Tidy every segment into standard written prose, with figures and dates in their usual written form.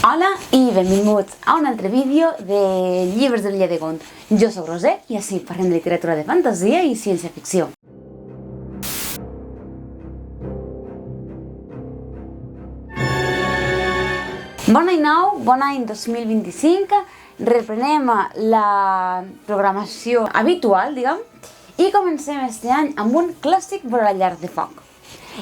Hola i benvinguts a un altre vídeo de llibres de l'Illa de Gont. Jo soc Roser i així parlem de literatura de fantasia i ciència-ficció. Bon any nou, bon any 2025, reprenem la programació habitual, diguem, i comencem este any amb un clàssic per a la llar de foc.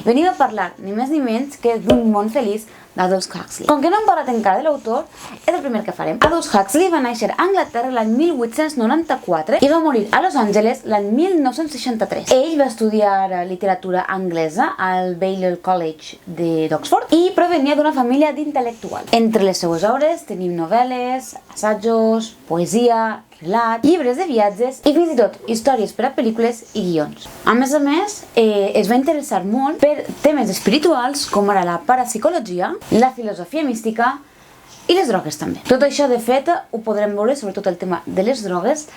Venim a parlar ni més ni menys que d'Un món feliç d'Aldous Huxley. Com que no hem parlat encara de l'autor, és el primer que farem. Aldous Huxley va néixer a Anglaterra l'any 1894 i va morir a Los Angeles l'any 1963. Ell va estudiar literatura anglesa al Balliol College d'Oxford i provenia d'una família d'intel·lectuals. Entre les seues obres tenim novel·les, assajos, poesia, relats, llibres de viatges i fins i tot històries per a pel·lícules i guions. A més, es va interessar molt per temes espirituals com ara la parapsicologia, la filosofia mística i les drogues també. Tot això, de fet, ho podrem veure, sobretot el tema de les drogues,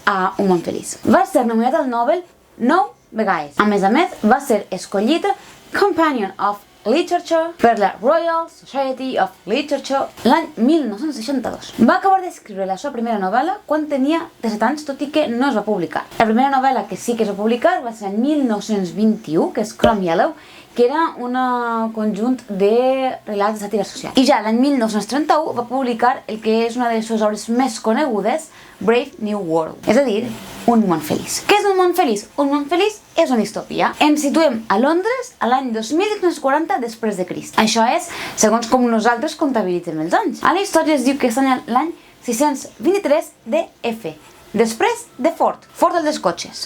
a Un món feliç. Va ser nominat al Nobel 9 vegades. A més, va ser escollit Companion of Literature per la Royal Society of Literature l'any 1962. Va acabar d'escriure la seva primera novel·la quan tenia 17 anys, tot i que no es va publicar. La primera novel·la que sí que es va publicar va ser en 1921, que és Chrome Yellow, que era un conjunt de relats de sàtira social. I ja l'any 1931 va publicar el que és una de les seves obres més conegudes, Brave New World, és a dir, Un món feliç. Què és un món feliç? Un món feliç és una distopia. Ens situem a Londres a l'any 2540 després de Crist. Això és segons com nosaltres comptabilitzem els anys. A la història es diu que està l'any 623 DF, després de Ford el dels cotxes.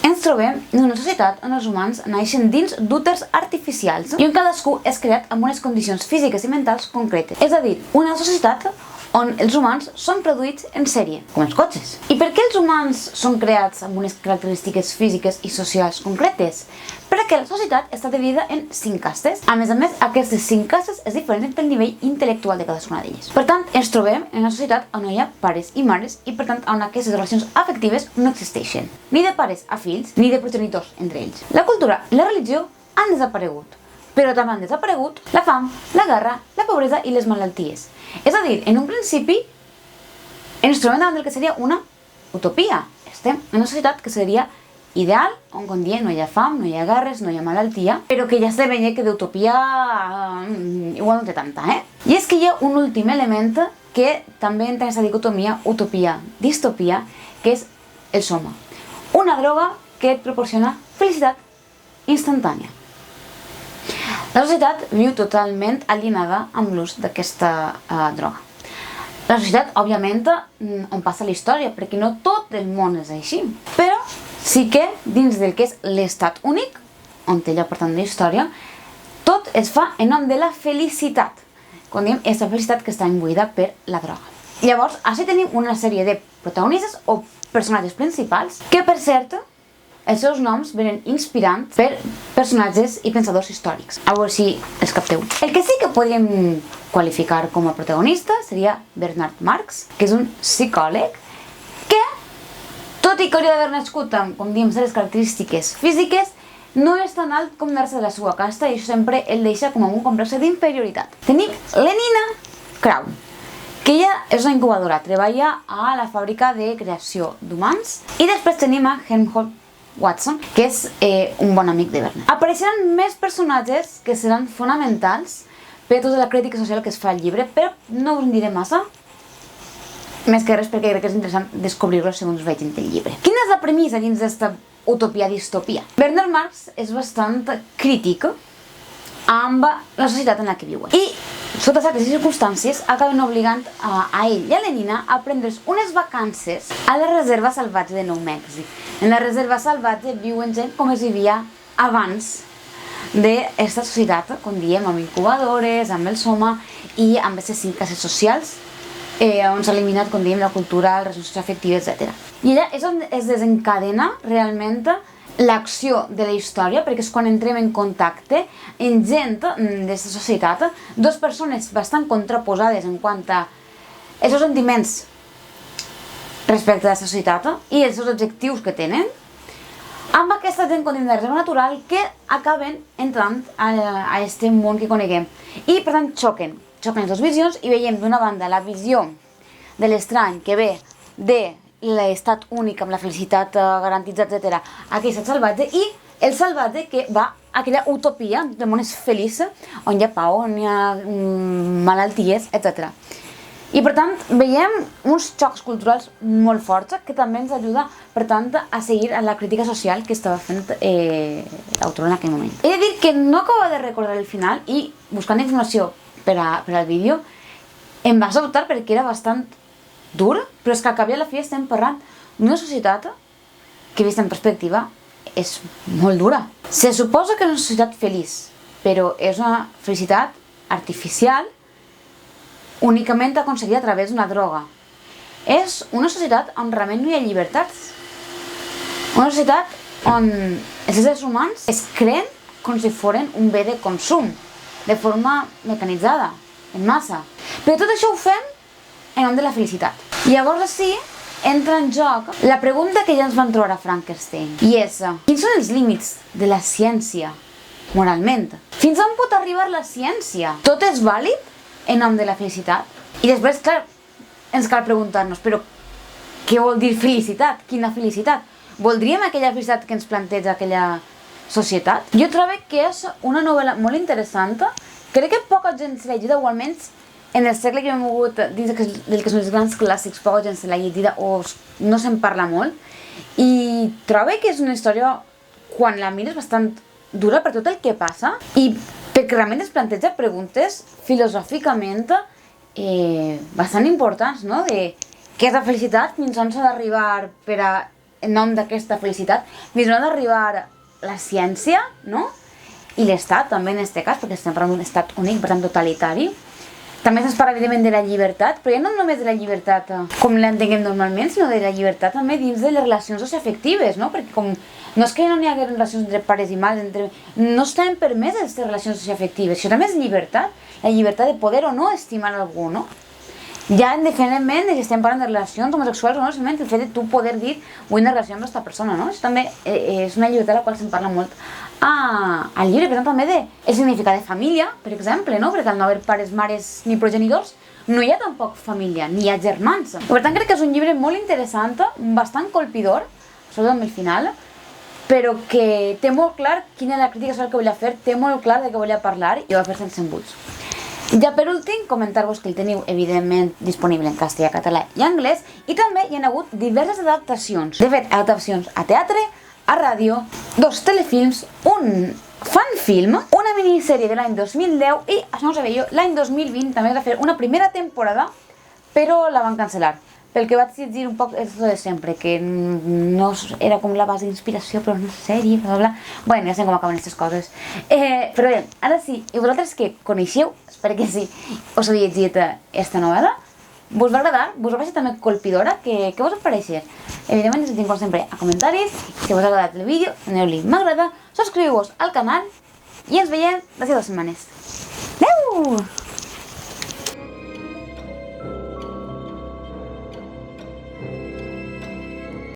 Ens trobem en una societat on els humans naixen dins d'úters artificials i on cadascú és creat amb unes condicions físiques i mentals concretes. És a dir, una societat on els humans són produïts en sèrie, com els cotxes. I per què els humans són creats amb unes característiques físiques i socials concretes? Perquè la societat està dividida en 5 castes. A més, aquestes 5 castes es diferencien pel nivell intel·lectual de cadascuna d'elles. Per tant, ens trobem en una societat on no hi ha pares i mares i, per tant, on aquestes relacions afectives no existeixen. Ni de pares a fills, ni de progenitors entre ells. La cultura i la religió han desaparegut, però també han desaparegut la fam, la guerra, la pobresa i les malalties. És a dir, en un principi ens trobem davant del que seria una utopia. Estem en una societat que seria ideal, on, com diem, no hi ha fam, no hi ha guerres, no hi ha malaltia, però que ja se veia que d'utopia igual no té tanta, I és que hi ha un últim element que també entra en aquesta dicotomia utopia-distopia, que és el soma. Una droga que et proporciona felicitat instantània. La societat viu totalment alienada amb l'ús d'aquesta droga. La societat, òbviament, on passa la història, perquè no tot el món és així. Però sí que dins del que és l'estat únic, on té lloc per tant la història, tot es fa en nom de la felicitat. Com diem, aquesta felicitat que està imbuïda per la droga. Llavors, així tenim una sèrie de protagonistes o personatges principals que, per cert, els seus noms venen inspirants per personatges i pensadors històrics. A veure si els capteu. El que sí que podríem qualificar com a protagonista seria Bernard Marx, que és un psicòleg que, tot i que hauria d'haver nascut amb, com diem, les característiques físiques, no és tan alt com anar-se de la seva casta i això sempre el deixa com amb un complex d'inferioritat. Tenim Lenina Kraun, que ella és una incubadora, treballa a la fàbrica de creació d'humans, i després tenim a Helmholtz Watson, que és un bon amic de Bernard. Apareixeran més personatges que seran fonamentals per tota la crítica social que es fa al llibre, però no us en diré massa, més que res perquè crec que és interessant descobrir-lo segons veig en el llibre. Quina és la premissa dins d'aquesta utopia-distopia? Bernard Marx és bastant crític amb la societat en la que viuen. I, sota certes circumstàncies, acaben obligant a ell i a Lenina a prendre's unes vacances a la reserva salvatge de Nou Mèxic. En la reserva salvatge viuen gent com es vivia abans d'aquesta societat, com diem, amb incubadores, amb el soma i amb aquestes 5 cases socials, on s'ha eliminat, com diem, la cultura, les relacions afectives, etc. I allà és on es desencadena realment l'acció de la història, perquè és quan entrem en contacte amb gent d'aquesta societat, dues persones bastant contraposades en quant a els seus sentiments respecte a la societat i els seus objectius que tenen, amb aquesta gent com de reserva natural que acaben entrant a aquest món que coneguem i per tant xoquen xoquen les dues visions i veiem d'una banda la visió de l'estrany que ve de l'estat únic amb la felicitat garantitzada, etc., aquell estat salvatge, i el salvatge que va a aquella utopia, el món és feliç, on hi ha pau, on hi ha malalties, etc. I per tant veiem uns xocs culturals molt forts que també ens ajuda, per tant, a seguir a la crítica social que estava fent l'autor en aquell moment. He de dir que no acabo de recordar el final i buscant informació per al vídeo em va sobtar perquè era bastant dur, però és que al cap i a la fi estem parlant d'una societat que, vista en perspectiva, és molt dura. Se suposa que és una societat feliç, però és una felicitat artificial únicament aconseguida a través d'una droga. És una societat on realment no hi ha llibertats. Una societat on els éssers humans es creen com si foren un bé de consum, de forma mecanitzada, en massa. Però tot això ho fem en nom de la felicitat. I llavors així entra en joc la pregunta que ja ens van trobar a Frankenstein, i és: quins són els límits de la ciència moralment? Fins on pot arribar la ciència? Tot és vàlid en nom de la felicitat? I després, clar, ens cal preguntar-nos, però què vol dir felicitat? Quina felicitat? Voldríem aquella felicitat que ens planteja aquella societat? Jo trobo que és una novel·la molt interessant. Crec que poca gent se l'ha llegida, o almenys en el segle que hem mogut dins del que són els grans clàssics, poca gent se l'ha llegida o no se'n parla molt. I trobo que és una història, quan la mires, bastant dura per tot el que passa i perquè realment es planteja preguntes filosòficament bastant importants, no? De què és la felicitat, fins on s'ha d'arribar en nom d'aquesta felicitat, fins on ha d'arribar la ciència, no? I l'Estat, també en aquest cas, perquè estem parlant d'un estat únic, per tant totalitari. També se'ns parla, evidentment, de la llibertat, però ja no només de la llibertat com l'entenguem normalment, sinó de la llibertat també dins de les relacions socioafectives, no? Perquè com no és que no n'hi hagi relacions entre pares i mares, no estan permeses aquestes relacions socioafectives, això també és llibertat, la llibertat de poder o no estimar algú, no? Ja independentment de que estem parlant de relacions homosexuals o no, simplement el fet de tu poder dir vull una relació amb aquesta persona, no? Això també és una llibertat a la qual se'n parla molt al llibre, per tant també del significat de família, per exemple, no? Perquè al no haver pares, mares ni progenitors no hi ha tampoc família, ni hi ha germans. Per tant crec que és un llibre molt interessant, bastant colpidor, sobretot amb el final, però que té molt clar quina és la crítica social que volia fer, té molt clar de què volia parlar i ho va fer sense embuts. Ja per últim, comentar-vos que el teniu evidentment disponible en castellà, català i anglès, i també hi ha hagut diverses adaptacions. De fet, adaptacions a teatre, a ràdio, 2 telefilms, un fanfilm, una minissèrie de l'any 2010 i, això no ho sabia jo, l'any 2020 també va fer una primera temporada, però la van cancel·lar. Pel que vaig llegir un poc és de sempre, que no era com la base d'inspiració, però una sèrie, bla bla. Bueno, ja sé com acaben aquestes coses. Però bé, ara sí, i vosaltres que coneixeu, espero que sí, us heu llegit esta novel·la, vos va agradar? Vos va parecer també colpidora? Què vos va parecer? Evidentment, ens sentim com sempre a comentaris. Si vos ha agradat el vídeo, doneu-li m'agrada, subscriu-vos al canal i ens veiem d'aquí 2 setmanes. Adeu!